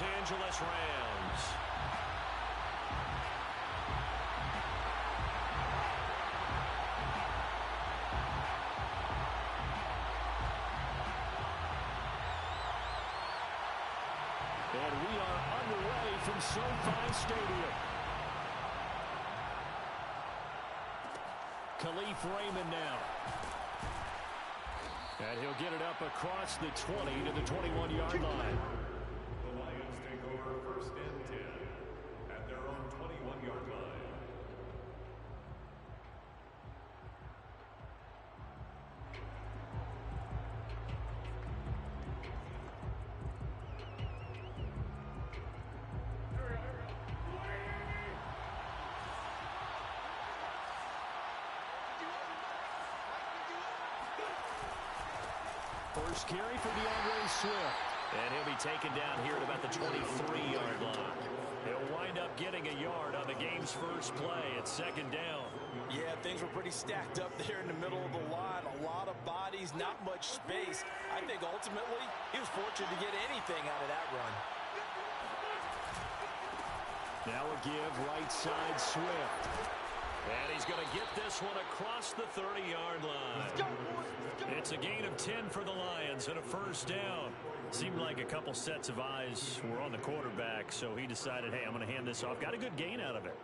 Los Angeles Rams. And we are underway from SoFi Stadium. Khalif Raymond now. And he'll get it up across the 20 to the 21-yard line. The Lions take over first and 10 at their own 21-yard line. First carry for DeAndre Swift. And he'll be taken down here at about the 23-yard line. He'll wind up getting a yard on the game's first play at second down. Yeah, things were pretty stacked up there in the middle of the line. A lot of bodies, not much space. I think ultimately he was fortunate to get anything out of that run. Now a give right side Swift. And he's going to get this one across the 30-yard line. It's a gain of 10 for the Lions and a first down. Seemed like a couple sets of eyes were on the quarterback, so he decided, hey, I'm going to hand this off. Got a good gain out of it.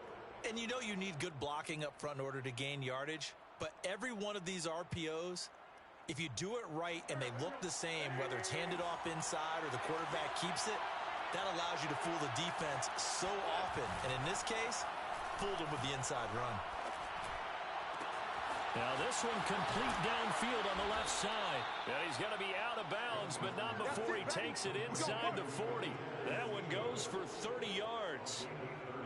And you know you need good blocking up front in order to gain yardage. But every one of these RPOs, if you do it right and they look the same, whether it's handed off inside or the quarterback keeps it, that allows you to fool the defense so often. And in this case, fooled him with the inside run. Now this one complete downfield on the left side. And he's going to be out of bounds, but not before he takes it inside the 40. That one goes for 30 yards.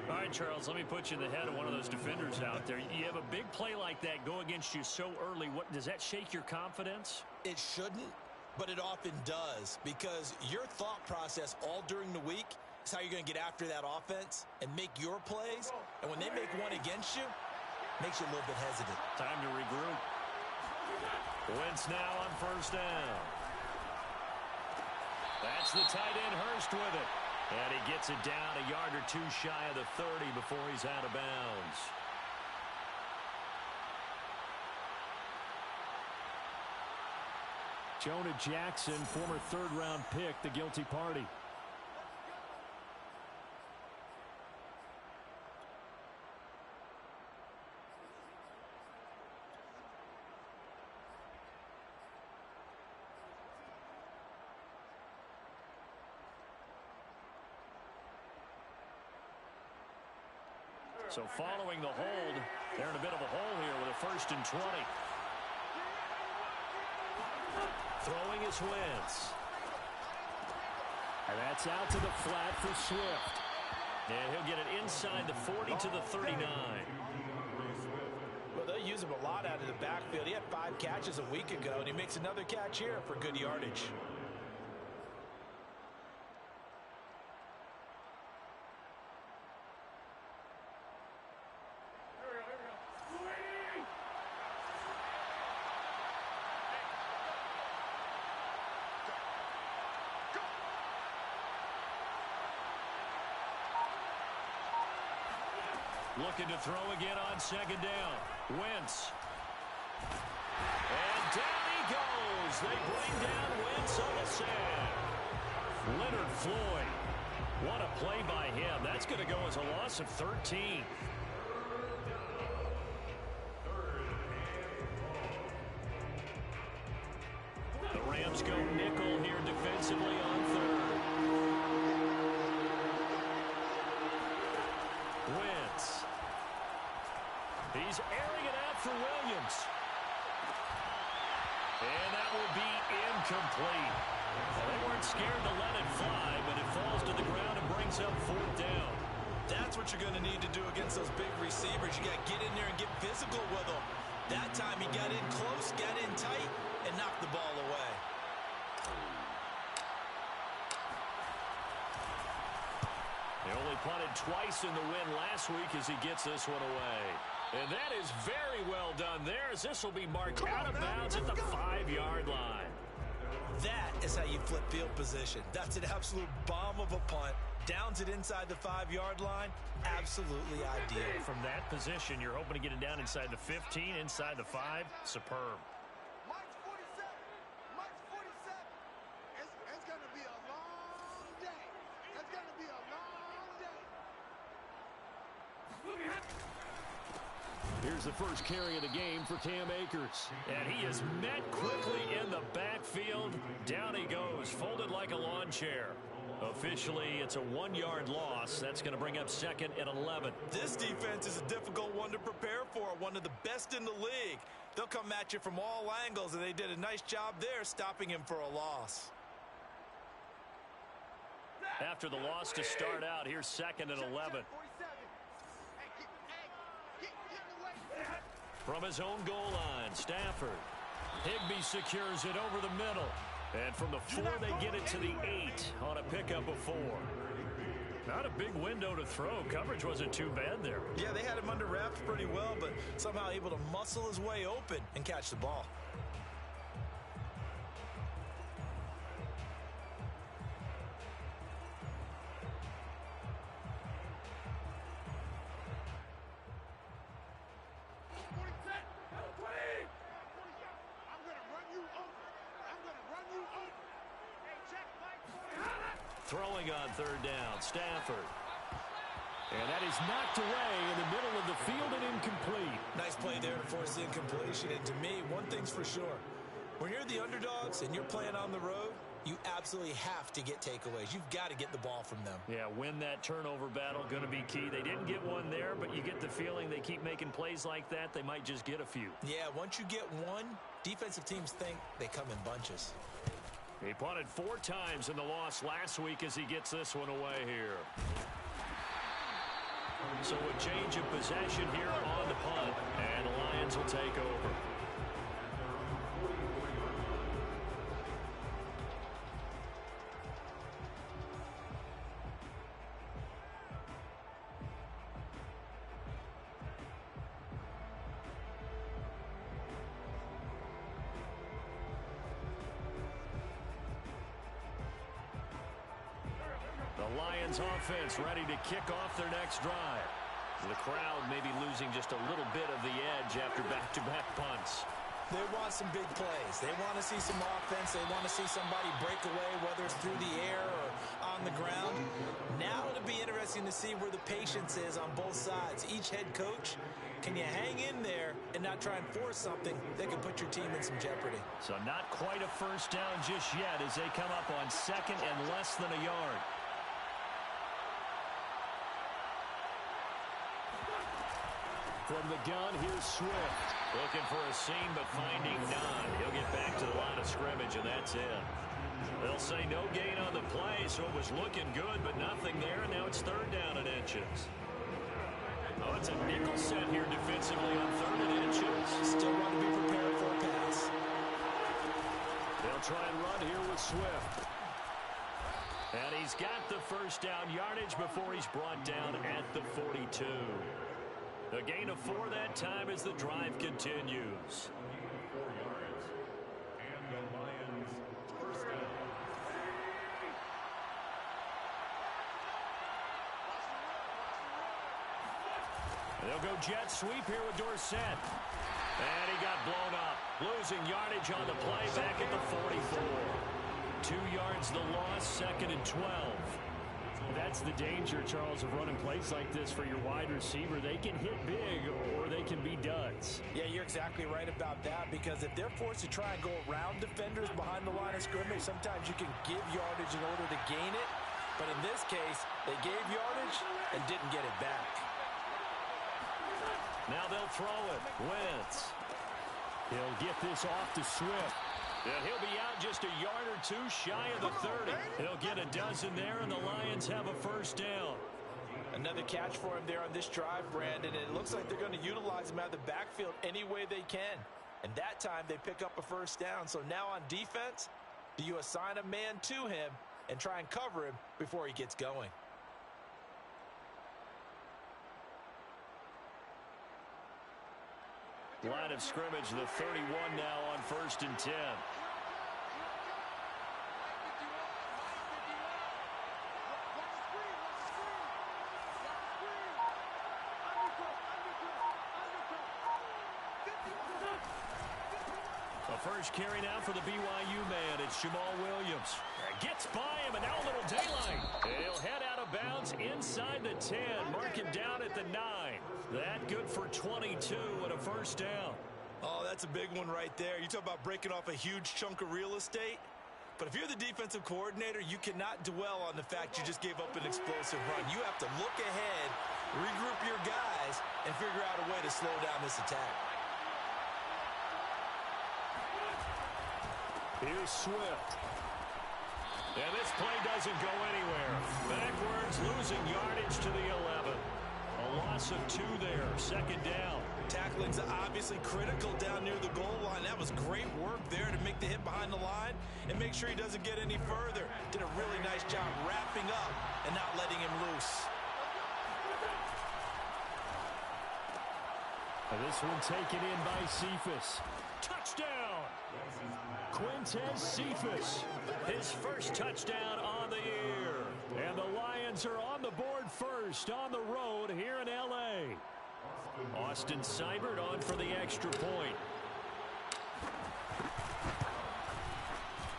All right, Charles, let me put you in the head of one of those defenders out there. You have a big play like that go against you so early. What does that shake your confidence? It shouldn't, but it often does, because your thought process all during the week is how you're going to get after that offense and make your plays. And when they make one against you, makes you a little bit hesitant. Time to regroup. Wentz now on first down. That's the tight end Hurst with it. And he gets it down a yard or two shy of the 30 before he's out of bounds. Jonah Jackson, former third-round pick, the guilty party. So following the hold, they're in a bit of a hole here with a 1st and 20. Throwing is Wentz. And that's out to the flat for Swift. And he'll get it inside the 40 to the 39. Well, they'll use him a lot out of the backfield. He had 5 catches a week ago, and he makes another catch here for good yardage. Looking to throw again on second down. Wentz. And down he goes. They bring down Wentz on the sand. Leonard Floyd. What a play by him. That's going to go as a loss of 13. The Rams go nickel here defensively on third. Wentz. He's airing it out for Williams. And that will be incomplete. Well, they weren't scared to let it fly, but it falls to the ground and brings up 4th down. That's what you're going to need to do against those big receivers. You got to get in there and get physical with them. That time he got in close, got in tight, and knocked the ball away. He only punted twice in the win last week as he gets this one away. And that is very well done there, as this will be marked out of bounds at the 5-yard line. That is how you flip field position. That's an absolute bomb of a punt. Downs it inside the 5-yard line. Absolutely ideal. From that position, you're hoping to get it down inside the 15, inside the 5. Superb. March 47. March 47. It's going to be a long day. It's going to be a long day. Here's the first carry of the game for Cam Akers. And he is met quickly in the backfield. Down he goes, folded like a lawn chair. Officially, it's a 1-yard loss. That's going to bring up 2nd and 11. This defense is a difficult one to prepare for, one of the best in the league. They'll come at you from all angles, and they did a nice job there stopping him for a loss. After the loss to start out, here's 2nd and 11. From his own goal line, Stafford. Higbee secures it over the middle. And from the 4, they get it to the 8 on a pickup of 4. Not a big window to throw. Coverage wasn't too bad there. Yeah, they had him under wraps pretty well, but somehow able to muscle his way open and catch the ball. Throwing on 3rd down, Stafford. And that is knocked away in the middle of the field and incomplete. Nice play there to force the incompletion. And to me, one thing's for sure. When you're the underdogs and you're playing on the road, you absolutely have to get takeaways. You've got to get the ball from them. Yeah, win that turnover battle, going to be key. They didn't get one there, but you get the feeling they keep making plays like that, they might just get a few. Yeah, once you get one, defensive teams think they come in bunches. He punted 4 times in the loss last week as he gets this one away here. So a change of possession here on the punt, and the Lions will take over. The Lions offense ready to kick off their next drive. The crowd may be losing just a little bit of the edge after back-to-back punts. They want some big plays. They want to see some offense. They want to see somebody break away, whether it's through the air or on the ground. Now it'll be interesting to see where the patience is on both sides. Each head coach, can you hang in there and not try and force something that can put your team in some jeopardy? So not quite a first down just yet as they come up on 2nd and less than a yard. From the gun, here's Swift. Looking for a seam, but finding none. He'll get back to the line of scrimmage, and that's it. They'll say no gain on the play, so it was looking good, but nothing there, and now it's 3rd down and inches. Oh, it's a nickel set here defensively on 3rd and inches. Still want to be prepared for a pass. They'll try and run here with Swift. And he's got the first down yardage before he's brought down at the 42. A gain of 4 that time as the drive continues. 4 yards. And the Lions first down. They'll go jet sweep here with Dorsett. And he got blown up. Losing yardage on the play back at the 44. 2 yards the loss, 2nd and 12. That's the danger, Charles, of running plays like this for your wide receiver. They can hit big or they can be duds. Yeah, you're exactly right about that, because if they're forced to try and go around defenders behind the line of scrimmage, sometimes you can give yardage in order to gain it. But in this case, they gave yardage and didn't get it back. Now they'll throw it. Wentz. He'll get this off to Swift. And he'll be out just a yard or 2 shy of the 30. He'll get a dozen there, and the Lions have a first down. Another catch for him there on this drive, Brandon. And it looks like they're going to utilize him out of the backfield any way they can. And that time they pick up a first down. So now on defense, do you assign a man to him and try and cover him before he gets going? Line of scrimmage, the 31 now on 1st and 10. first carry now for the BYU man. It's Jamal Williams. Gets by him, and now a little daylight. He'll head out of bounds inside the 10. Mark him down at the 9. That good for 22 and a first down. Oh, that's a big one right there. You talk about breaking off a huge chunk of real estate. But if you're the defensive coordinator, you cannot dwell on the fact you just gave up an explosive run. You have to look ahead, regroup your guys, and figure out a way to slow down this attack. Here's Swift. And this play doesn't go anywhere. Backwards, losing yardage to the 11. A loss of 2 there, second down. Tackling's obviously critical down near the goal line. That was great work there to make the hit behind the line and make sure he doesn't get any further. Did a really nice job wrapping up and not letting him loose. And this one taken in by Cephas. Touchdown! Quintez Cephas, his first touchdown on the year. And the Lions are on the board first on the road here in L.A. Austin Seibert on for the extra point.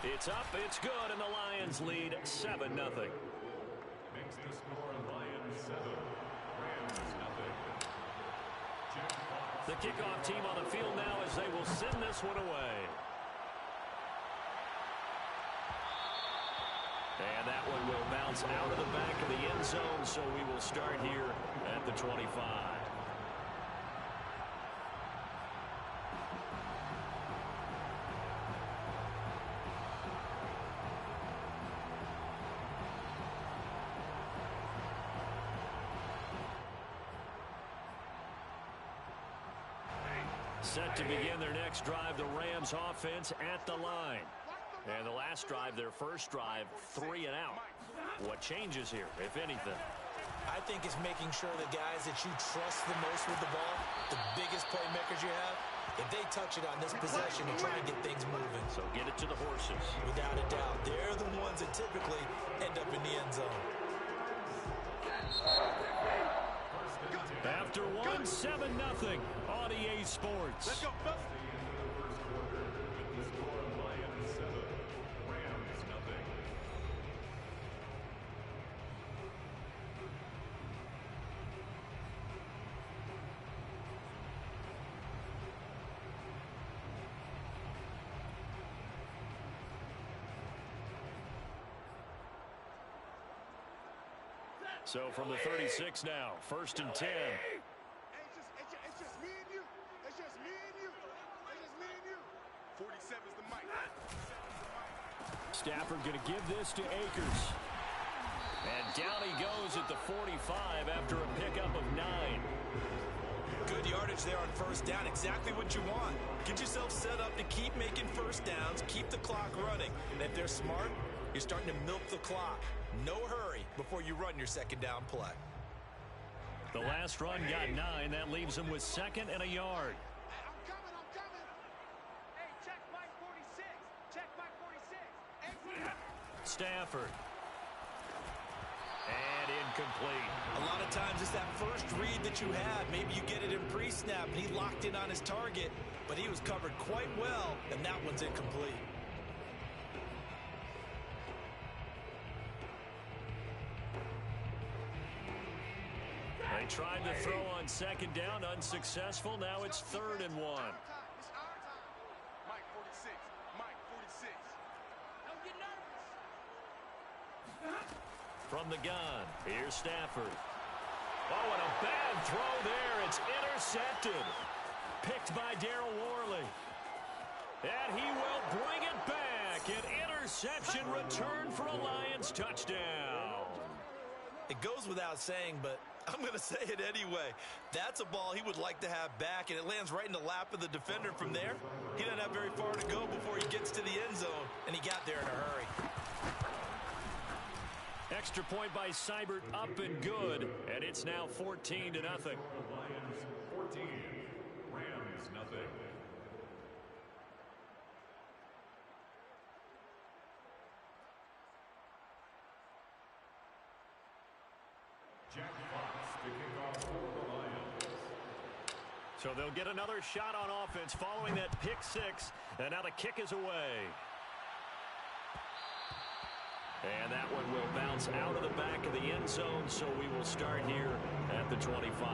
It's up, it's good, and the Lions lead 7-0. Makes the score Lions 7, Rams 0. The kickoff team on the field now as they will send this one away. And that one will bounce out of the back of the end zone, so we will start here at the 25. Set to begin their next drive, the Rams offense at the line. And the last drive, their first drive, 3 and out. What changes here, if anything? I think it's making sure the guys that you trust the most with the ball, the biggest playmakers you have, if they touch it on this possession and try and get things moving. So get it to the horses. Without a doubt, they're the ones that typically end up in the end zone. After 1, 7-0 on EA Sports. Let's go, fellas. So from the 36 now, 1st and 10. It's just me and you. It's just me and you. It's just me and you. 47's the mic. Stafford going to give this to Akers. And down he goes at the 45 after a pickup of 9. Good yardage there on first down. Exactly what you want. Get yourself set up to keep making first downs, keep the clock running. And if they're smart, you're starting to milk the clock. No hurry before you run your second down play. The last run got 9. That leaves him with 2nd and a yard. I'm coming. Hey, check Mike 46. Check Mike 46. Stafford. And incomplete. A lot of times it's that first read that you have. Maybe you get it in pre-snap and he locked in on his target, but he was covered quite well, and that one's incomplete. They tried to throw on 2nd down, unsuccessful. Now it's 3rd and 1. It's our time. Mike 46. Mike 46. Don't get nervous. From the gun, here's Stafford. Oh, and a bad throw there. It's intercepted. Picked by Darryl Worley. And he will bring it back. An interception return for a Lions touchdown. It goes without saying, but I'm going to say it anyway. That's a ball he would like to have back, and it lands right in the lap of the defender from there. He doesn't have very far to go before he gets to the end zone, and he got there in a hurry. Extra point by Seibert, up and good, and it's now 14-0. Lions 14, Rams 0. Jack Fox to kick off for the Lions. So they'll get another shot on offense following that pick six. And now the kick is away. And that one will bounce out of the back of the end zone, so we will start here at the 25.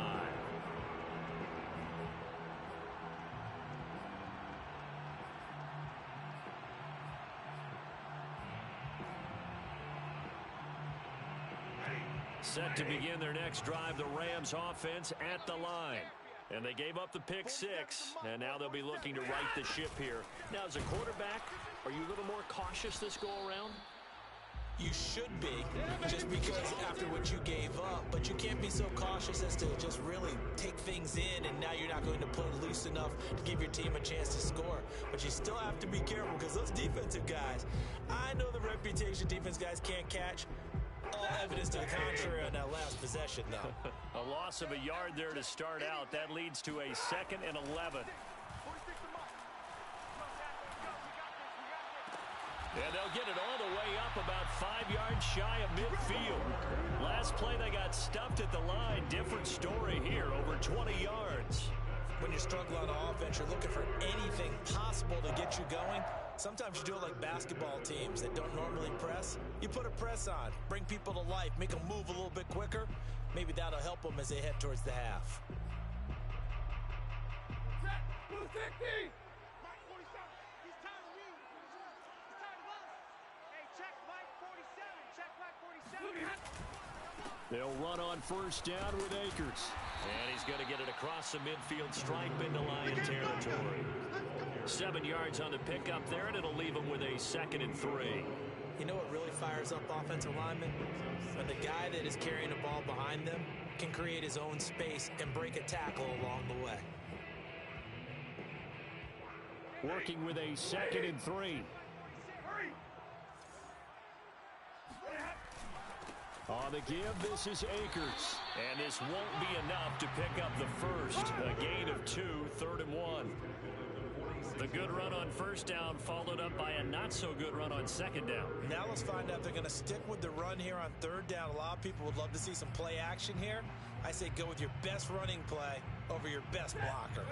Set to begin their next drive, the Rams offense at the line. And they gave up the pick six, and now they'll be looking to right the ship here. Now, as a quarterback, are you a little more cautious this go-around? You should be, just because after what you gave up, but you can't be so cautious as to just really take things in, and now you're not going to play loose enough to give your team a chance to score. But you still have to be careful, because those defensive guys, I know the reputation defense guys can't catch. All evidence to the contrary on that last possession, though. A loss of a yard there to start out. That leads to a 2nd and 11. And they'll get it all the way up about 5 yards shy of midfield. Last play they got stuffed at the line. Different story here, over 20 yards. When you're struggling on offense, you're looking for anything possible to get you going. Sometimes you do it like basketball teams that don't normally press. You put a press on, bring people to life, make them move a little bit quicker. Maybe that'll help them as they head towards the half. They'll run on first down with Akers. And he's going to get it across the midfield stripe into Lion territory. 7 yards on the pickup there, and it'll leave him with a 2nd and 3. You know what really fires up offensive linemen? When the guy that is carrying the ball behind them can create his own space and break a tackle along the way. Working with a 2nd and 3. On the give, this is Akers. And this won't be enough to pick up the first. A gain of 2, 3rd and 1. The good run on first down followed up by a not-so-good run on 2nd down. Now let's find out if they're going to stick with the run here on 3rd down. A lot of people would love to see some play action here. I say go with your best running play over your best blocker.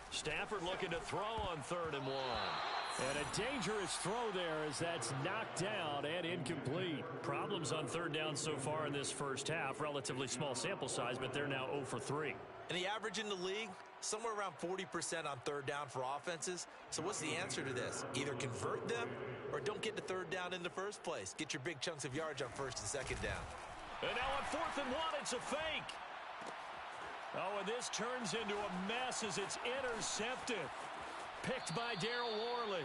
Stafford looking to throw on 3rd and 1. And a dangerous throw there as that's knocked down and incomplete. Problems on 3rd down so far in this first half. Relatively small sample size, but they're now 0 for 3. And the average in the league, somewhere around 40% on 3rd down for offenses. So what's the answer to this? Either convert them or don't get to 3rd down in the first place. Get your big chunks of yards on 1st and 2nd down. And now on 4th and 1, it's a fake. Oh, and this turns into a mess as it's intercepted. Picked by Darryl Worley.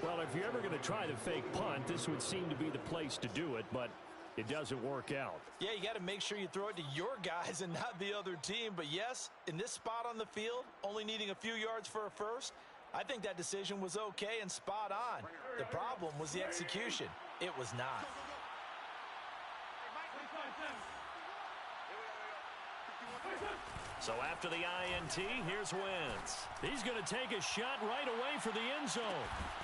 Well, if you're ever going to try the fake punt, this would seem to be the place to do it, but it doesn't work out. Yeah, you got to make sure you throw it to your guys and not the other team. But yes, in this spot on the field, only needing a few yards for a first, I think that decision was okay and spot on. The problem was the execution. It was not. So after the INT, here's Wentz. He's going to take a shot right away for the end zone.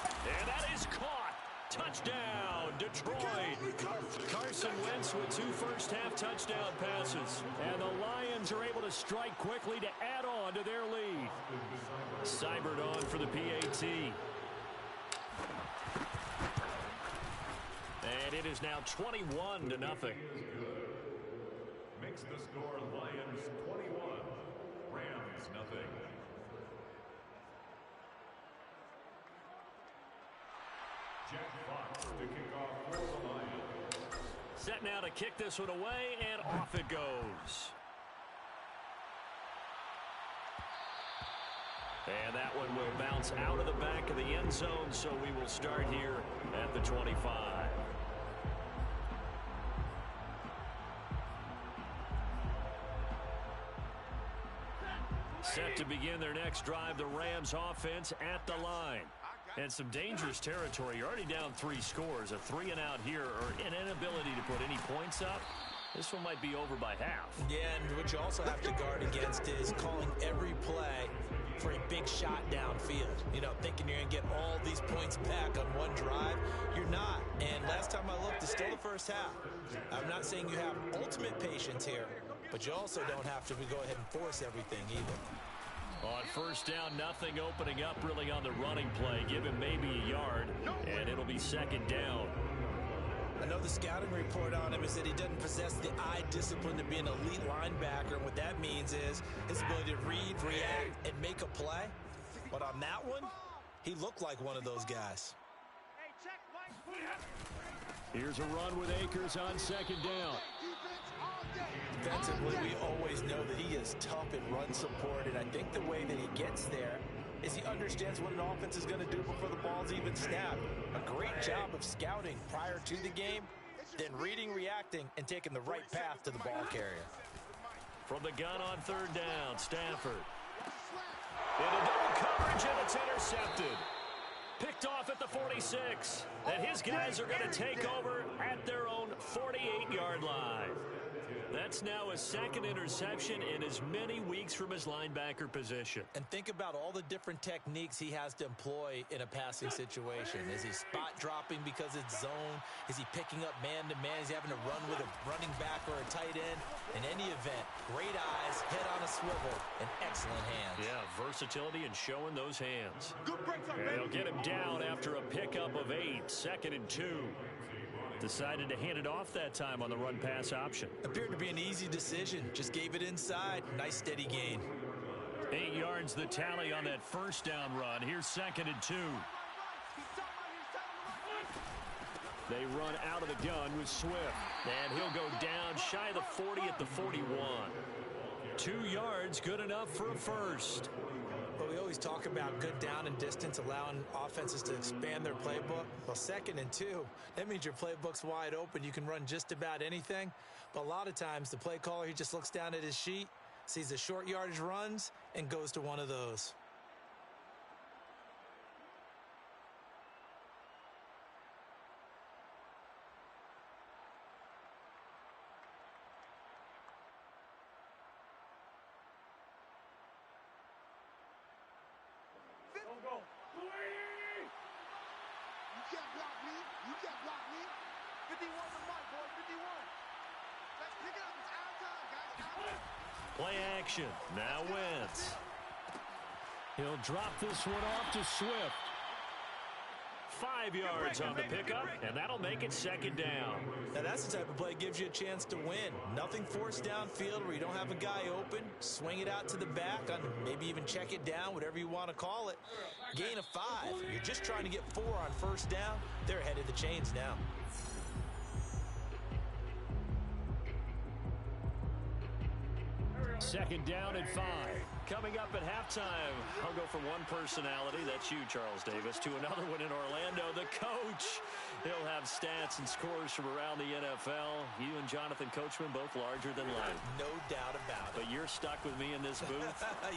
And that is caught. Touchdown, Detroit. Carson Wentz with 2 first-half touchdown passes. And the Lions are able to strike quickly to add on to their lead. Seibert on for the PAT. And it is now 21-0. Makes the score Lions 21, Rams nothing. Jack Fox to kick off for the Lions. Set now to kick this one away, and off it goes. And that one will bounce out of the back of the end zone, so we will start here at the 25. Set to begin their next drive, the Rams offense at the line. And some dangerous territory. You're already down 3 scores. A 3 and out here, or an inability to put any points up. This one might be over by half. Yeah, and what you also have to guard against is calling every play for a big shot downfield. You know, thinking you're going to get all these points back on one drive. You're not. And last time I looked, it's still the first half. I'm not saying you have ultimate patience here, but you also don't have to go ahead and force everything either. On first down, nothing opening up really on the running play. Give him maybe a yard, and it'll be second down. I know the scouting report on him is that he doesn't possess the eye discipline to be an elite linebacker. And what that means is his ability to read, react, and make a play. But on that one, he looked like one of those guys. Hey, check Mike. Here's a run with Akers on second down. Defensively, we always know that he is tough in run support, and I think the way that he gets there is he understands what an offense is going to do before the ball's even snapped. A great job of scouting prior to the game, then reading, reacting, and taking the right path to the ball carrier. From the gun on third down, Stanford. Into double coverage, and it's intercepted. Picked off at the 46. And his guys are going to take over at their own 48-yard line. That's now a second interception in as many weeks from his linebacker position. And think about all the different techniques he has to employ in a passing situation. Is he spot dropping because it's zone? Is he picking up man-to-man? Is he having to run with a running back or a tight end? In any event, great eyes, head on a swivel, and excellent hands. Yeah, versatility and showing those hands. And they'll get him down after a pickup of 8, 2nd and 2. Decided to hand it off that time on the run-pass option. Appeared to be an easy decision. Just gave it inside. Nice steady gain. 8 yards the tally on that first down run. Here's 2nd and 2. They run out of the gun with Swift. And he'll go down shy of the 40 at the 41. 2 yards, good enough for a first. Well, we always talk about good down and distance, allowing offenses to expand their playbook. Well, 2nd and 2, that means your playbook's wide open. You can run just about anything. But a lot of times, the play caller, he just looks down at his sheet, sees the short yardage runs, and goes to one of those. You can't block me. You can't block me. 51 to Mike, boy. 51. Let's pick it up. It's out of time, guys. Play action. Now Wentz. He'll drop this one off to Swift. 5 yards on the pickup, and that'll make it 2nd down. Now that's the type of play that gives you a chance to win. Nothing forced downfield where you don't have a guy open. Swing it out to the back, maybe even check it down, whatever you want to call it. Gain of 5. You're just trying to get 4 on first down. They're ahead of the chains now. Second down and 5. Coming up at halftime, I'll go from one personality, that's you, Charles Davis, to another one in Orlando, the coach. He'll have stats and scores from around the NFL. You and Jonathan Coachman both larger than life. No doubt about it. But you're stuck with me in this booth,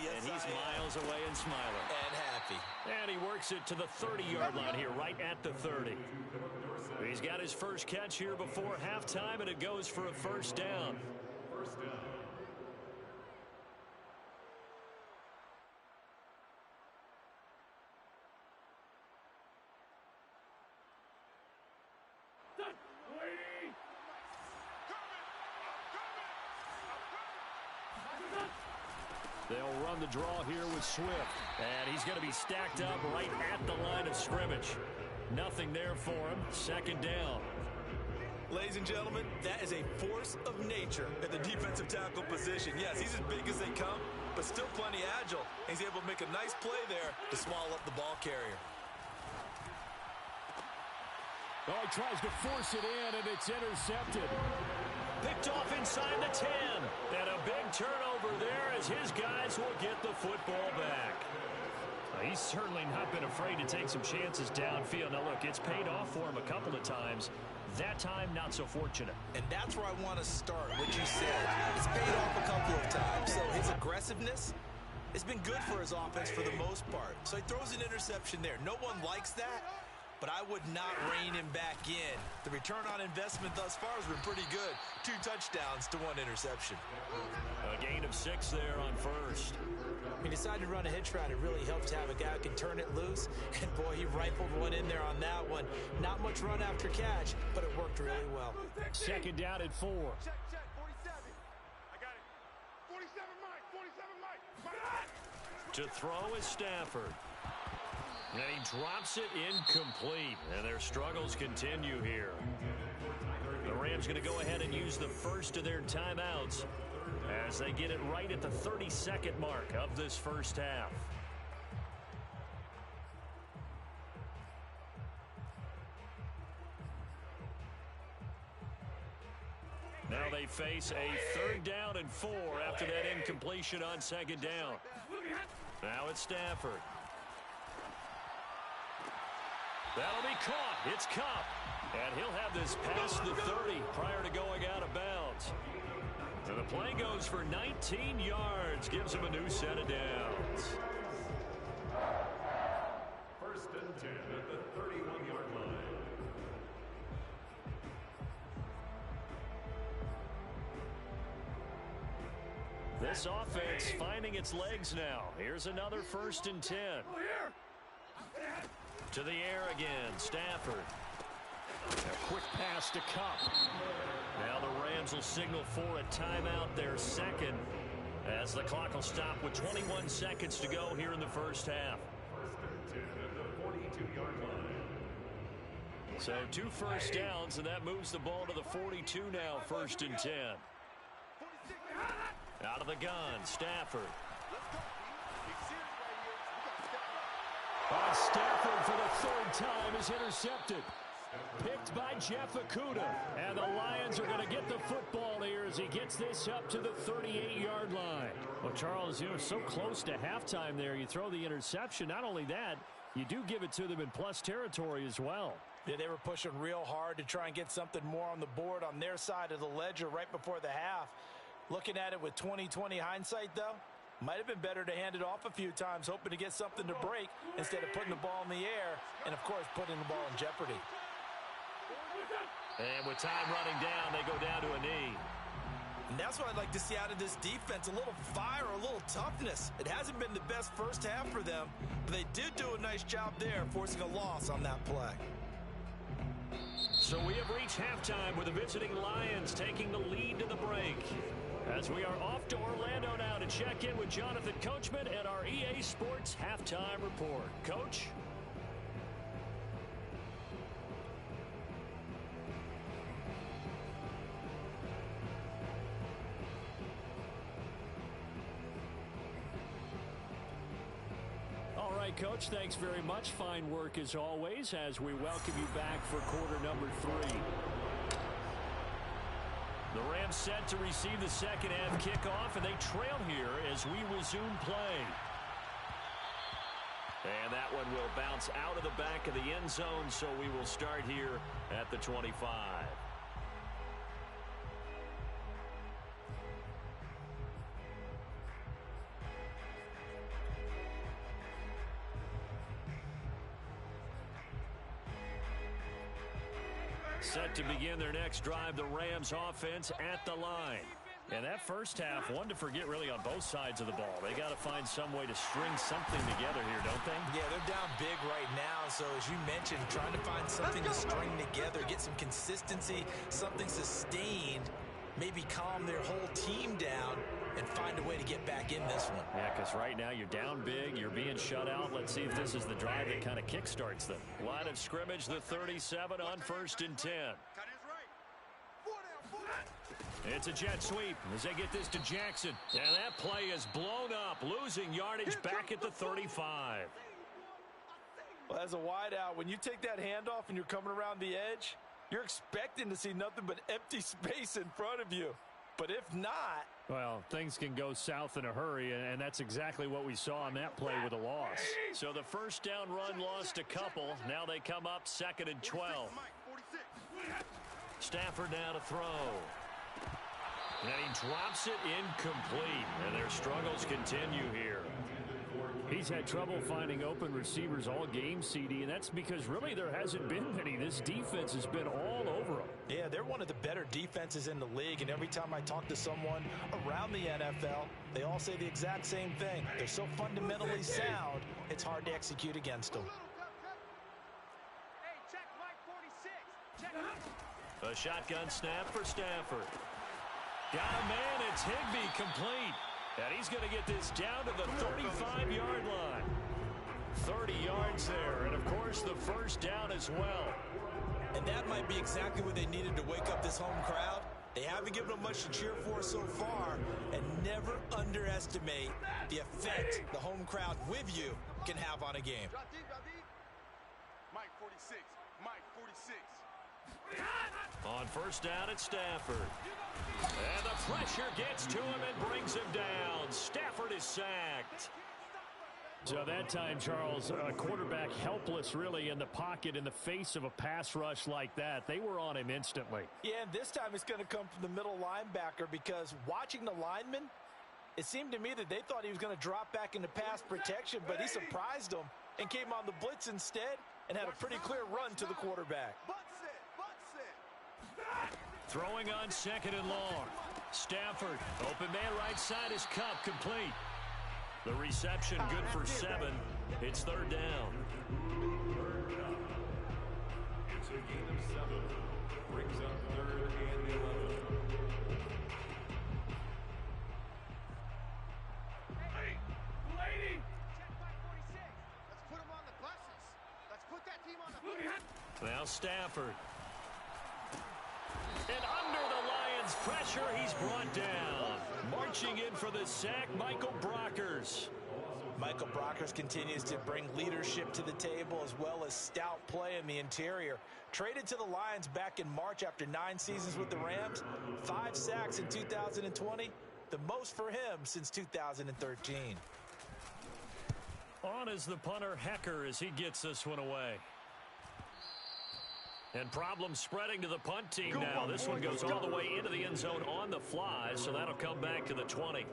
yes, and he's miles away and smiling. And happy. And he works it to the 30-yard line here, right at the 30. He's got his first catch here before halftime, and it goes for a first down. First down. They'll run the draw here with Swift. And he's going to be stacked up right at the line of scrimmage. Nothing there for him. 2nd down. Ladies and gentlemen, that is a force of nature at the defensive tackle position. Yes, he's as big as they come, but still plenty agile. He's able to make a nice play there to swallow up the ball carrier. Oh, he tries to force it in, and it's intercepted. Picked off inside the 10. And a big turnover there as his guys will get the football back. He's certainly not been afraid to take some chances downfield. Now, look, it's paid off for him a couple of times. That time, not so fortunate. And that's where I want to start, what you said. It's paid off a couple of times. So his aggressiveness has been good for his offense for the most part. So he throws an interception there. No one likes that. but I would not rein him back in. The return on investment thus far has been pretty good. 2 touchdowns to 1 interception. A gain of 6 there on first. He decided to run a hitch route. It really helps to have a guy who can turn it loose. And, boy, he rifled one in there on that one. Not much run after catch, but it worked really well. Second down at 4. Check, 47. I got it. 47 Mike, 47 Mike. To throw is Stafford. And he drops it incomplete. And their struggles continue here. The Rams going to go ahead and use the first of their timeouts as they get it right at the 32nd mark of this first half. Now they face a 3rd down and 4 after that incompletion on 2nd down. Now it's Stafford. That'll be caught. It's Kupp. And he'll have this past the 30 prior to going out of bounds. So the play goes for 19 yards. Gives him a new set of downs. 1st and 10 at the 31-yard line. This offense finding its legs now. Here's another 1st and 10. To the air again, Stafford. A quick pass to Kupp. Now the Rams will signal for a timeout, their second, as the clock will stop with 21 seconds to go here in the first half. 1st and 10 at the 42-yard line. So 2 first downs, and that moves the ball to the 42 now, 1st and 10. Out of the gun, Stafford. Stafford for the 3rd time is intercepted. Picked by Jeff Okudah. And the Lions are going to get the football here as he gets this up to the 38-yard line. Well, Charles, so close to halftime there. You throw the interception. Not only that, you do give it to them in plus territory as well. Yeah, they were pushing real hard to try and get something more on the board on their side of the ledger right before the half. Looking at it with 20/20 hindsight, though, might have been better to hand it off a few times, hoping to get something to break instead of putting the ball in the air and, of course, putting the ball in jeopardy. And with time running down, they go down to a knee. And that's what I'd like to see out of this defense, a little fire, a little toughness. It hasn't been the best first half for them, but they did do a nice job there, forcing a loss on that play. So we have reached halftime with the visiting Lions taking the lead to the break. As we are off to Orlando now to check in with Jonathan Coachman at our EA Sports Halftime Report. Coach? All right, Coach, thanks very much. Fine work as always as we welcome you back for quarter number 3. The Rams set to receive the second half kickoff, and they trail here as we resume play. And that one will bounce out of the back of the end zone, so we will start here at the 25. Set to begin their next drive, the Rams offense at the line. And that first half, one to forget really on both sides of the ball. They got to find some way to string something together here, don't they? Yeah, they're down big right now. So as you mentioned, trying to find something to string together, get some consistency, something sustained, maybe calm their whole team down and find a way to get back in this one. Yeah, because right now you're down big, you're being shut out. Let's see if this is the drive that kind of kickstarts them. Line of scrimmage, the 37 on 1st and 10. It's a jet sweep as they get this to Jackson. And that play is blown up, losing yardage back at the 35. Well, as a wideout, when you take that handoff and you're coming around the edge, you're expecting to see nothing but empty space in front of you. But if not... Well, things can go south in a hurry, and that's exactly what we saw on that play with a loss. So the first down run lost a couple. Now they come up 2nd and 12. Stafford now to throw. And he drops it incomplete, and their struggles continue here. He's had trouble finding open receivers all game, CD, and that's because really there hasn't been many. This defense has been all over him. Yeah, they're one of the better defenses in the league, and every time I talk to someone around the NFL, they all say the exact same thing. They're so fundamentally sound, it's hard to execute against them. Hey, check Mike 46. Check. A shotgun snap for Stafford. Got a man, it's Higbee, complete. And he's going to get this down to the 35-yard line. 30 yards there, and of course the first down as well. And that might be exactly what they needed to wake up this home crowd. They haven't given them much to cheer for so far, and never underestimate the effect the home crowd with you can have on a game. Drop deep, drop deep. Mike 46. Mike 46. On first down, it's Stafford. And the pressure gets to him and brings him down. Stafford is sacked. So that time, Charles, a quarterback helpless really in the pocket in the face of a pass rush like that. They were on him instantly. Yeah, and this time it's going to come from the middle linebacker, because watching the lineman, it seemed to me that they thought he was going to drop back into pass protection, but he surprised them and came on the blitz instead and had a pretty clear run to the quarterback. Throwing on second and long. Stafford, open man right side is Cup, complete. The reception good for 7. It's third down. It's a gain of 7. Brings up 3rd and 11. Hey, lady. Check Mike 46. Let's put him on the buses. Let's put that team on the Now Stafford. And under the Lions' pressure, he's brought down. Marching in for the sack, Michael Brockers. Michael Brockers continues to bring leadership to the table as well as stout play in the interior. Traded to the Lions back in March after 9 seasons with the Rams. 5 sacks in 2020, the most for him since 2013. On is the punter, Hecker, as he gets this one away. And problems spreading to the punt team now. This one goes all the way into the end zone on the fly, so that'll come back to the 20.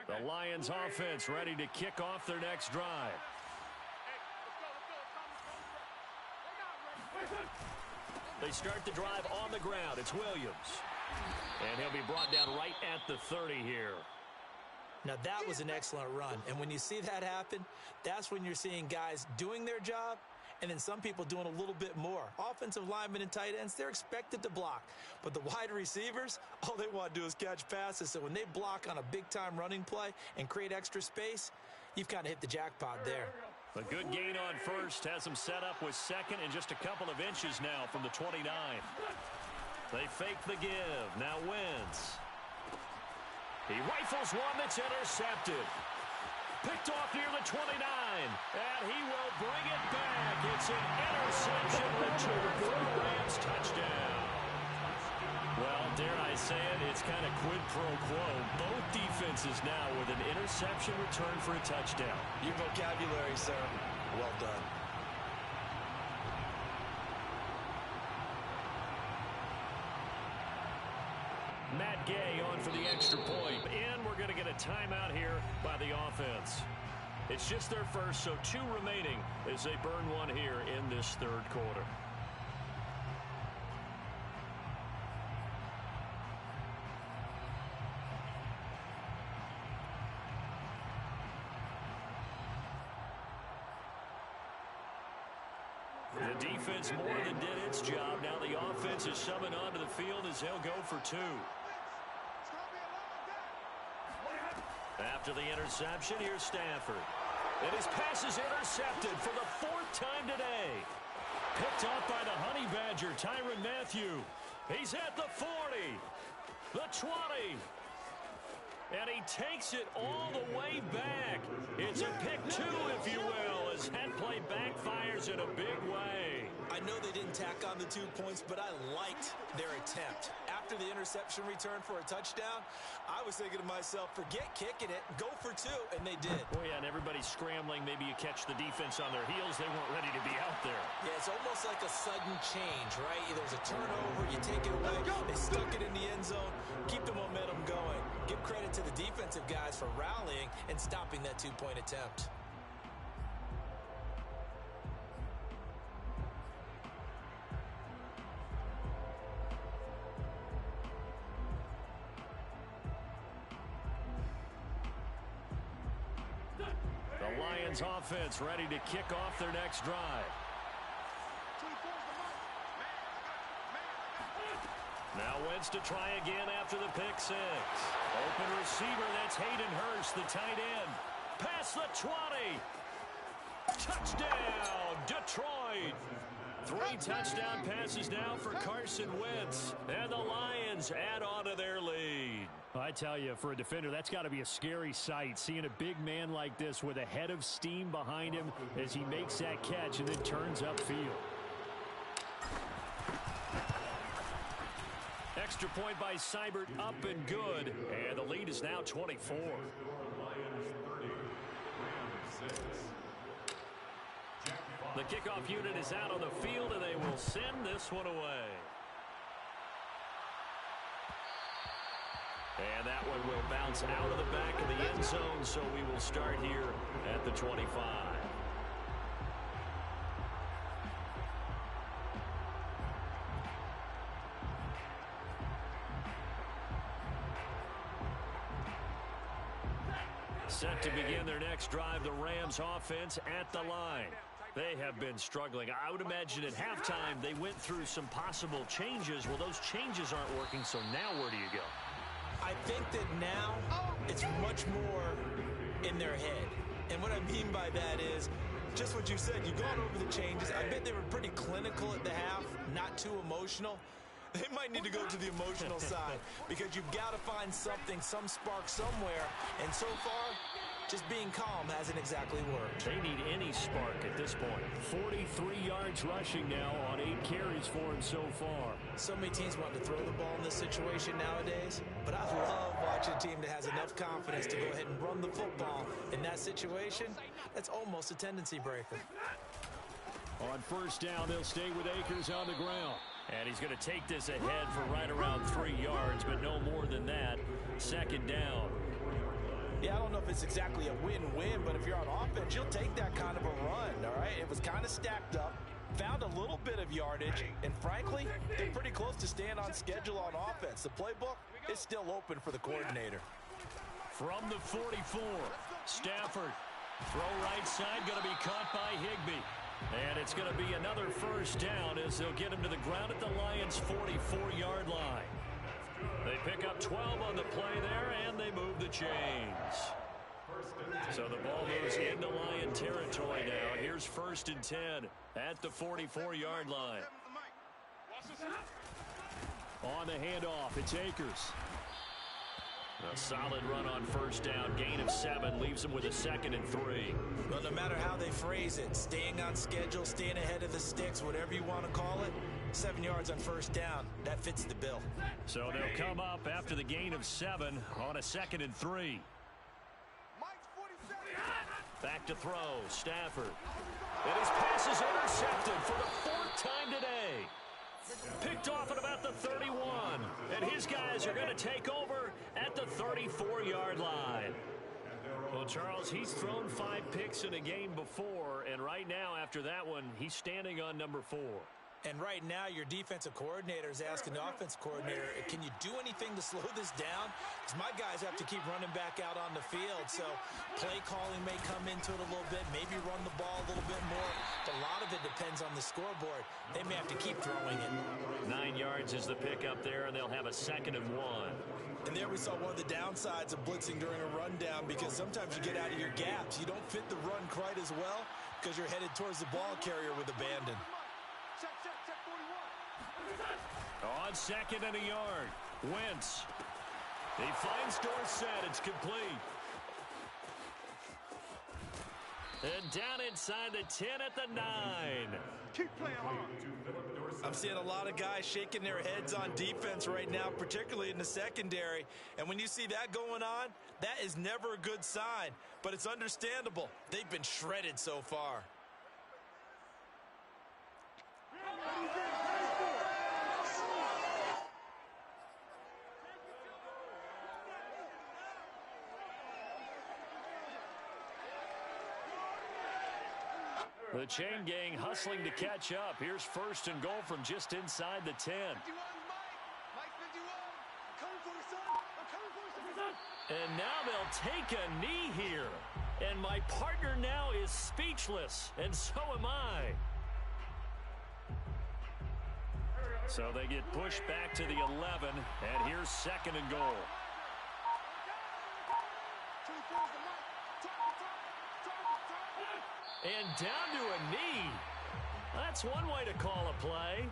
The Lions offense ready to kick off their next drive. They start the drive on the ground. It's Williams. And he'll be brought down right at the 30 here. Now that was an excellent run. And when you see that happen, that's when you're seeing guys doing their job and then some people doing a little bit more. Offensive linemen and tight ends, they're expected to block. But the wide receivers, all they want to do is catch passes. So when they block on a big-time running play and create extra space, you've kind of hit the jackpot there. A good gain on first has him set up with second and just a couple of inches now from the 29. They fake the give. Now wins. He rifles one that's intercepted. Picked off near the 29. And he will bring it back. It's an interception return for the Rams touchdown. Well, dare I say it, it's kind of quid pro quo. Both defenses now with an interception return for a touchdown. Your vocabulary, sir. Well done. Matt Gay on for the extra point. And we're going to get a timeout here by the offense. It's just their first, so 2 remaining as they burn one here in this third quarter. The defense more than did its job. Now the offense is summoned onto the field as they'll go for 2. After the interception, here's Stafford. And his pass is intercepted for the 4th time today. Picked off by the Honey Badger, Tyrann Mathieu. He's at the 40, the 20. And he takes it all the way back. It's a pick 2, if you will, as that play backfires in a big way. I know they didn't tack on the 2 points, but I liked their attempt. after the interception return for a touchdown, I was thinking to myself, forget kicking it, go for two, and they did. Oh, yeah, and everybody's scrambling. Maybe you catch the defense on their heels. They weren't ready to be out there. Yeah, it's almost like a sudden change, right? There's a turnover, you take it away, they stuck it in the end zone, keep the momentum going. Give credit to the defensive guys for rallying and stopping that two-point attempt. The Lions offense ready to kick off their next drive. Now Wentz to try again after the pick six. Open receiver, that's Hayden Hurst, the tight end. Past the 20. Touchdown, Detroit. 3 touchdown passes now for Carson Wentz. And the Lions add on to their lead. I tell you, for a defender, that's got to be a scary sight, seeing a big man like this with a head of steam behind him as he makes that catch and then turns upfield. Extra point by Seibert, up and good. And the lead is now 24. The kickoff unit is out on the field, and they will send this one away. And that one will bounce out of the back of the end zone, so we will start here at the 25. Set to begin their next drive, the Rams offense at the line. They have been struggling. I would imagine at halftime they went through some possible changes. Well, those changes aren't working, so now where do you go? I think that now it's much more in their head. And what I mean by that is just what you said. You've gone over the changes. I bet they were pretty clinical at the half, not too emotional. They might need to go to the emotional side because you've got to find something, some spark somewhere. And so far, just being calm hasn't exactly worked. They need any spark at this point. 43 yards rushing now on 8 carries for him so far. So many teams want to throw the ball in this situation nowadays, but I love watching a team that has enough confidence to go ahead and run the football. In that situation, that's almost a tendency breaker. On first down, they'll stay with Akers on the ground. And he's going to take this ahead for right around 3 yards, but no more than that. Second down. Yeah, I don't know if it's exactly a win-win, but if you're on offense, you'll take that kind of a run, all right? It was kind of stacked up, found a little bit of yardage, and frankly, they're pretty close to staying on schedule on offense. The playbook is still open for the coordinator. From the 44, Stafford. Throw right side, going to be caught by Higbee. And it's going to be another first down as they'll get him to the ground at the Lions' 44-yard line. They pick up 12 on the play there, and they move the chains. So the ball moves into Lion territory now. Here's 1st and 10 at the 44-yard line. On the handoff, it's Akers. A solid run on first down. Gain of 7 leaves him with a 2nd and 3. Well, no matter how they phrase it, staying on schedule, staying ahead of the sticks, whatever you want to call it, 7 yards on first down, that fits the bill. So they'll come up after the gain of 7 on a 2nd and 3. Back to throw, Stafford. And his pass is intercepted for the 4th time today. Picked off at about the 31. And his guys are going to take over at the 34-yard line. Well, Charles, he's thrown 5 picks in a game before, and right now, after that one, he's standing on number 4. And right now, your defensive coordinator is asking the offensive coordinator, can you do anything to slow this down? Because my guys have to keep running back out on the field. So play calling may come into it a little bit, maybe run the ball a little bit more. But a lot of it depends on the scoreboard. They may have to keep throwing it. 9 yards is the pick up there, and they'll have a 2nd and 1. And there we saw one of the downsides of blitzing during a rundown, because sometimes you get out of your gaps. You don't fit the run quite as well because you're headed towards the ball carrier with abandon. On 2nd and a yard, Wentz. He finds Dorsett. It's complete. And down inside the 10 at the 9. Keep playing hard. I'm seeing a lot of guys shaking their heads on defense right now, particularly in the secondary. And when you see that going on, that is never a good sign. But it's understandable. They've been shredded so far. The chain gang hustling to catch up. Here's first and goal from just inside the 10. And now they'll take a knee here. And my partner now is speechless, and so am I. So they get pushed back to the 11, and here's second and goal. And down to a knee. That's one way to call a play.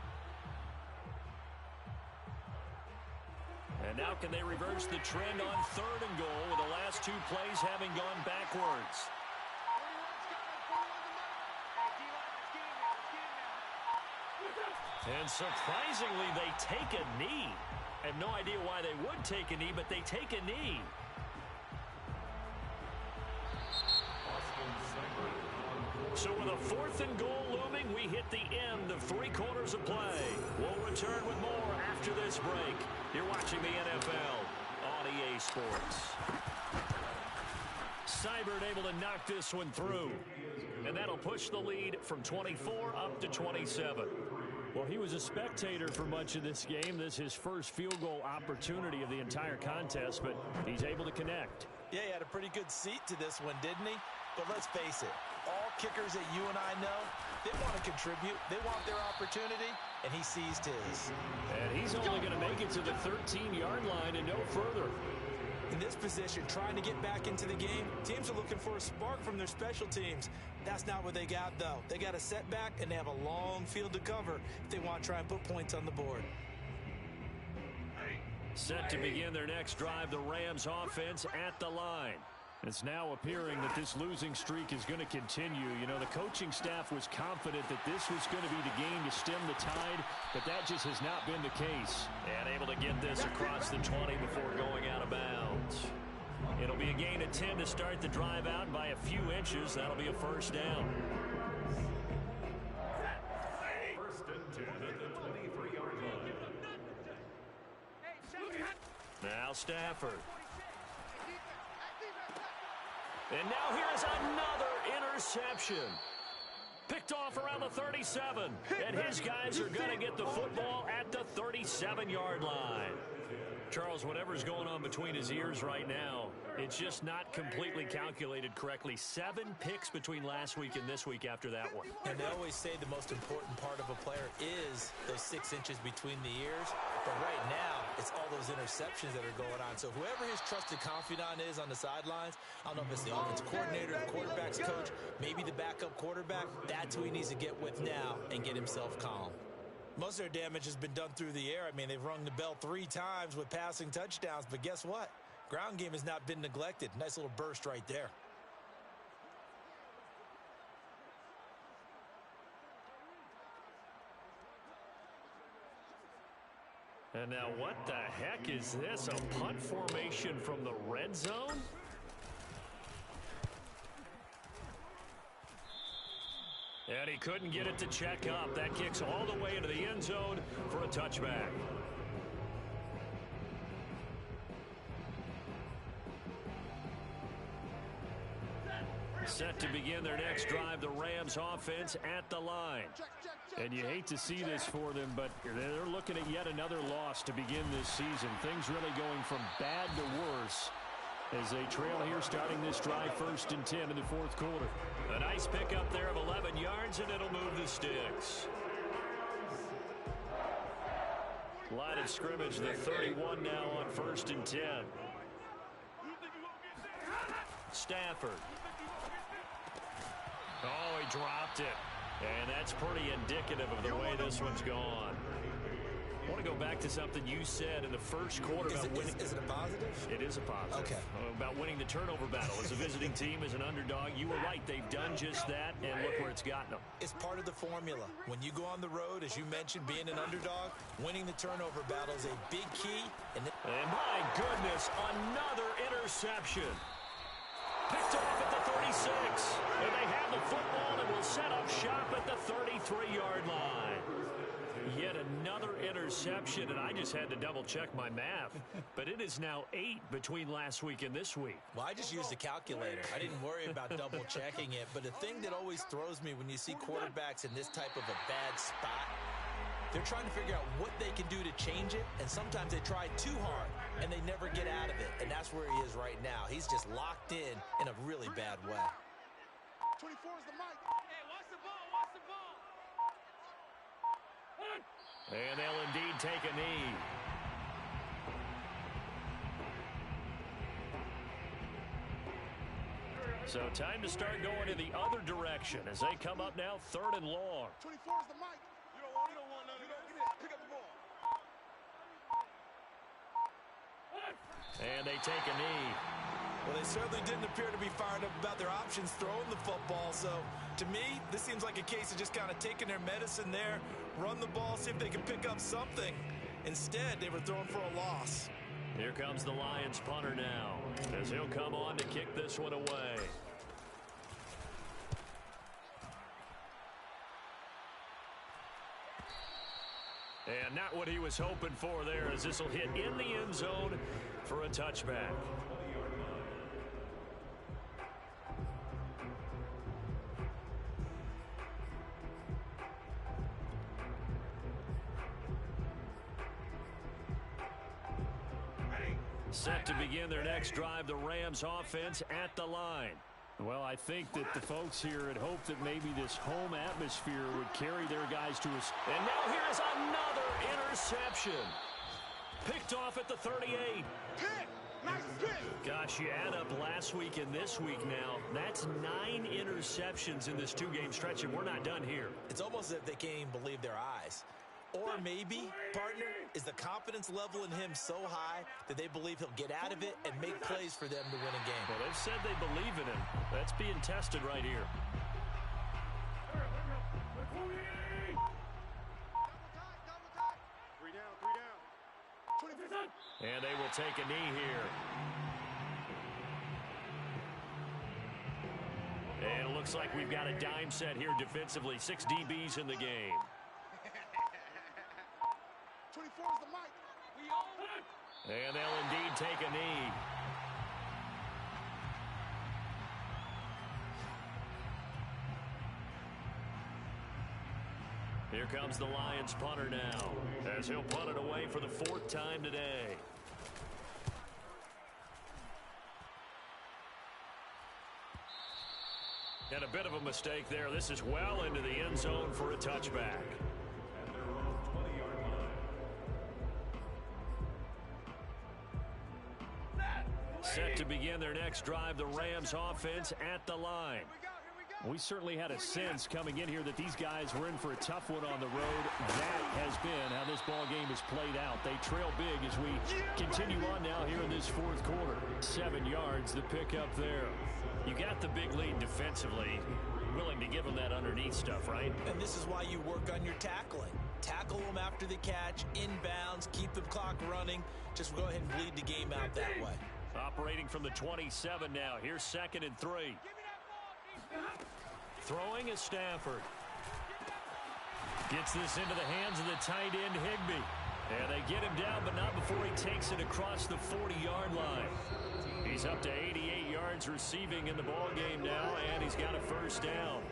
And now can they reverse the trend on third and goal with the last two plays having gone backwards? And surprisingly, they take a knee. I have no idea why they would take a knee, but they take a knee. So with a fourth and goal looming, we hit the end of 3 quarters of play. We'll return with more after this break. You're watching the NFL on EA Sports. Seibert able to knock this one through. And that'll push the lead from 24 up to 27. Well, he was a spectator for much of this game. This is his first field goal opportunity of the entire contest, but he's able to connect. Yeah, he had a pretty good seat to this one, didn't he? But let's face it, all kickers that you and I know, they want to contribute. They want their opportunity, and he seized his. And he's only going to make it to the 13-yard line and no further. In this position, trying to get back into the game, teams are looking for a spark from their special teams. That's not what they got, though. They got a setback, and they have a long field to cover if they want to try and put points on the board. Set to begin their next drive, the Rams offense at the line. It's now appearing that this losing streak is going to continue. You know, the coaching staff was confident that this was going to be the game to stem the tide, but that just has not been the case. And able to get this across the 20 before going out of bounds. It'll be a gain of 10 to start the drive out, and by a few inches, that'll be a first down. First and 10 at the 23-yard line. Now Stafford. And now here's another interception. Picked off around the 37. And his guys are going to get the football at the 37-yard line. Charles, whatever's going on between his ears right now, it's just not completely calculated correctly. 7 picks between last week and this week after that one. And they always say the most important part of a player is those 6 inches between the ears. But right now, it's all those interceptions that are going on. So whoever his trusted confidant is on the sidelines, I don't know if it's the offensive coordinator, the quarterback's coach, maybe the backup quarterback, that's who he needs to get with now and get himself calm. Most of their damage has been done through the air. I mean, they've rung the bell 3 times with passing touchdowns, but guess what? Ground game has not been neglected. Nice little burst right there. And now what the heck is this? A punt formation from the red zone? And he couldn't get it to check up. That kicks all the way into the end zone for a touchback. Set to begin their next drive, the Rams offense at the line. And you hate to see this for them, but they're looking at yet another loss to begin this season. Things really going from bad to worse as they trail here starting this drive, first and 10 in the fourth quarter. A nice pickup there of 11 yards, and it'll move the sticks. Line of scrimmage, the 31 now on first and 10. Stafford. Oh, he dropped it. And that's pretty indicative of the way this one's gone. Well, to go back to something you said in the first quarter about winning. Is it a positive? It is a positive. Okay. About winning the turnover battle. As a visiting team, as an underdog, you were right. They've done just that, and look where it's gotten them. It's part of the formula. When you go on the road, as you mentioned, being an underdog, winning the turnover battle is a big key. And my goodness, another interception. Picked off at the 36. And they have the football and will set up shop at the 33-yard line. Yet another interception, and I just had to double-check my math. But it is now 8 between last week and this week. Well, I just used a calculator. I didn't worry about double-checking it. But the thing that always throws me when you see quarterbacks in this type of a bad spot, they're trying to figure out what they can do to change it, and sometimes they try too hard, and they never get out of it. And that's where he is right now. He's just locked in a really bad way. 24 is the mic. Hey, watch the ball, watch the ball. And they'll indeed take a knee. So time to start going in the other direction as they come up now 3rd and long. 24 is the mic. You don't want none of that. Get it. Pick up the ball. And they take a knee. Well, they certainly didn't appear to be fired up about their options throwing the football. So, to me, this seems like a case of just kind of taking their medicine there, run the ball, see if they can pick up something. Instead, they were throwing for a loss. Here comes the Lions punter now, as he'll come on to kick this one away. And not what he was hoping for there, as this will hit in the end zone for a touchback. Set to begin their next drive, the Rams offense at the line. Well, I think that the folks here had hoped that maybe this home atmosphere would carry their guys to us. And now here's another interception. Picked off at the 38. Pick. Nice pick. Gosh, you add up last week and this week now. That's 9 interceptions in this 2-game stretch, and we're not done here. It's almost as if they can't even believe their eyes. Or maybe, partner, is the confidence level in him so high that they believe he'll get out of it and make plays for them to win a game. Well, they've said they believe in him. That's being tested right here. Double time. 3 down. 24. And they will take a knee here. And it looks like we've got a dime set here defensively. 6 DBs in the game. 24 is the mic. We own it. And they'll indeed take a knee. Here comes the Lions punter now, as he'll punt it away for the 4th time today. And a bit of a mistake there. This is well into the end zone for a touchback. Set to begin their next drive, the Rams offense at the line. We certainly had a sense coming in here that these guys were in for a tough one on the road. That has been how this ball game has played out. They trail big as we continue on now here in this 4th quarter. 7 yards, the pickup there. You got the big lead defensively. Willing to give them that underneath stuff, right? And this is why you work on your tackling. Tackle them after the catch, inbounds, keep the clock running. Just go ahead and bleed the game out that way. Operating from the 27 now. Here's 2nd and 3. Throwing is Stafford. Gets this into the hands of the tight end, Higbee. And they get him down, but not before he takes it across the 40-yard line. He's up to 88 yards receiving in the ball game now, and he's got a 1st down.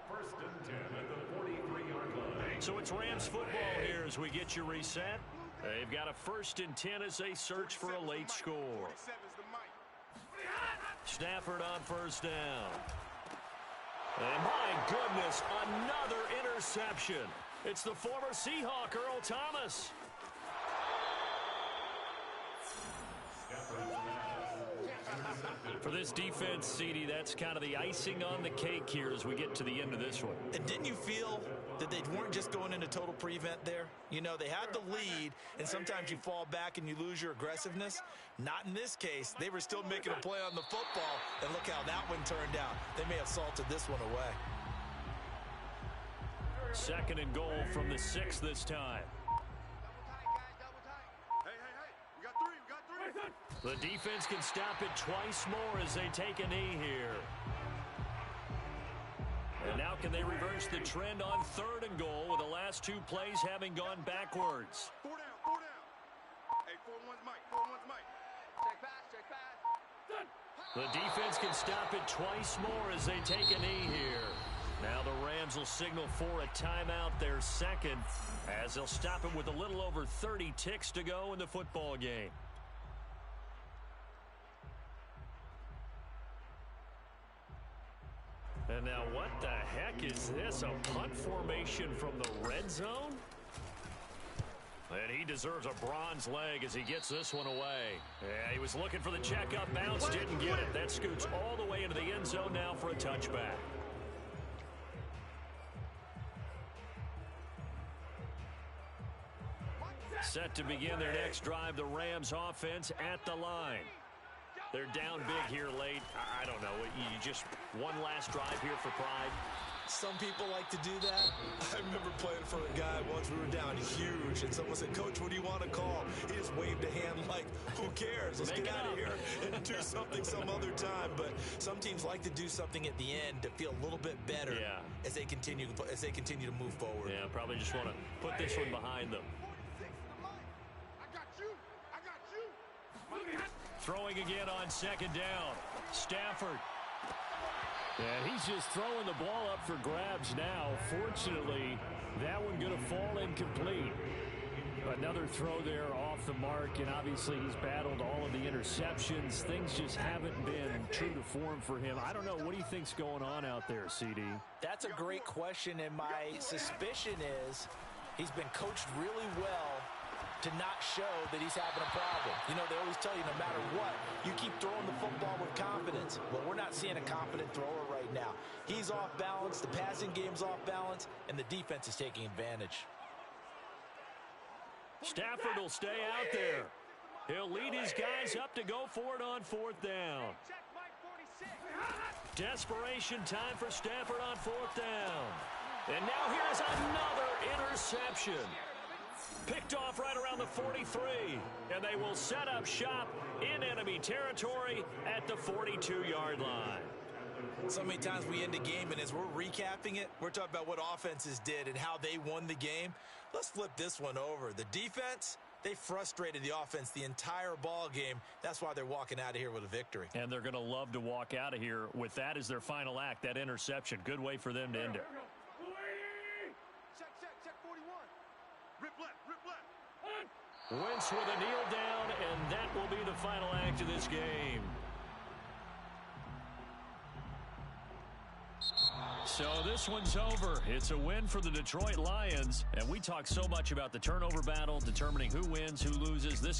1st and 10 at the 43-yard line. So it's Rams football here as we get you reset. They've got a 1st and 10 as they search for a late score. 47 is the mic. Stafford on 1st down. And my goodness, another interception. It's the former Seahawk, Earl Thomas. For this defense, CD, that's kind of the icing on the cake here as we get to the end of this one. And didn't you feel that they weren't just going into total prevent there? You know, they had the lead, and sometimes you fall back and you lose your aggressiveness. Not in this case. They were still making a play on the football, and look how that one turned out. They may have salted this one away. 2nd and goal from the 6 this time. The defense can stop it twice more as they take a knee here. And now can they reverse the trend on 3rd and goal with the last 2 plays having gone backwards? 4 down, 4 down. Hey, 4-1's Mike, 4-1's Mike. Check pass. The defense can stop it twice more as they take a knee here. Now the Rams will signal for a timeout, their 2nd, as they'll stop it with a little over 30 ticks to go in the football game. And now what the heck is this? A punt formation from the red zone? And he deserves a bronze leg as he gets this one away. Yeah, he was looking for the checkup bounce, didn't get it. That scoots all the way into the end zone now for a touchback. Set to begin their next drive, the Rams offense at the line. They're down big here late. I don't know. You just one last drive here for pride. Some people like to do that. I remember playing for a guy once. We were down huge, and someone said, "Coach, what do you want to call?" He just waved a hand like, who cares? Let's get out of here and do something some other time. But some teams like to do something at the end to feel a little bit better as they continue to move forward. Yeah, probably just want to put this one behind them. Throwing again on 2nd down. Stafford. And he's just throwing the ball up for grabs now. Fortunately, that one going to fall incomplete. Another throw there off the mark, and obviously he's battled all of the interceptions. Things just haven't been true to form for him. I don't know. What do you think's going on out there, CD? That's a great question, and my suspicion is he's been coached really well to not show that he's having a problem. You know, they always tell you no matter what, you keep throwing the football with confidence. Well, we're not seeing a confident thrower right now. He's off balance, the passing game's off balance, and the defense is taking advantage. Stafford will stay out there. He'll lead his guys up to go for it on 4th down. Desperation time for Stafford on 4th down. And now here's another interception. Picked off right around the 43, and they will set up shop in enemy territory at the 42-yard line. So many times we end a game, and as we're recapping it, we're talking about what offenses did and how they won the game. Let's flip this one over. The defense, they frustrated the offense the entire ball game. That's why they're walking out of here with a victory. And they're going to love to walk out of here with that as their final act, that interception. Good way for them to end it. Check 41. Rip left. Wentz with a kneel down, and that will be the final act of this game. So this one's over. It's a win for the Detroit Lions, and we talk so much about the turnover battle, determining who wins, who loses. This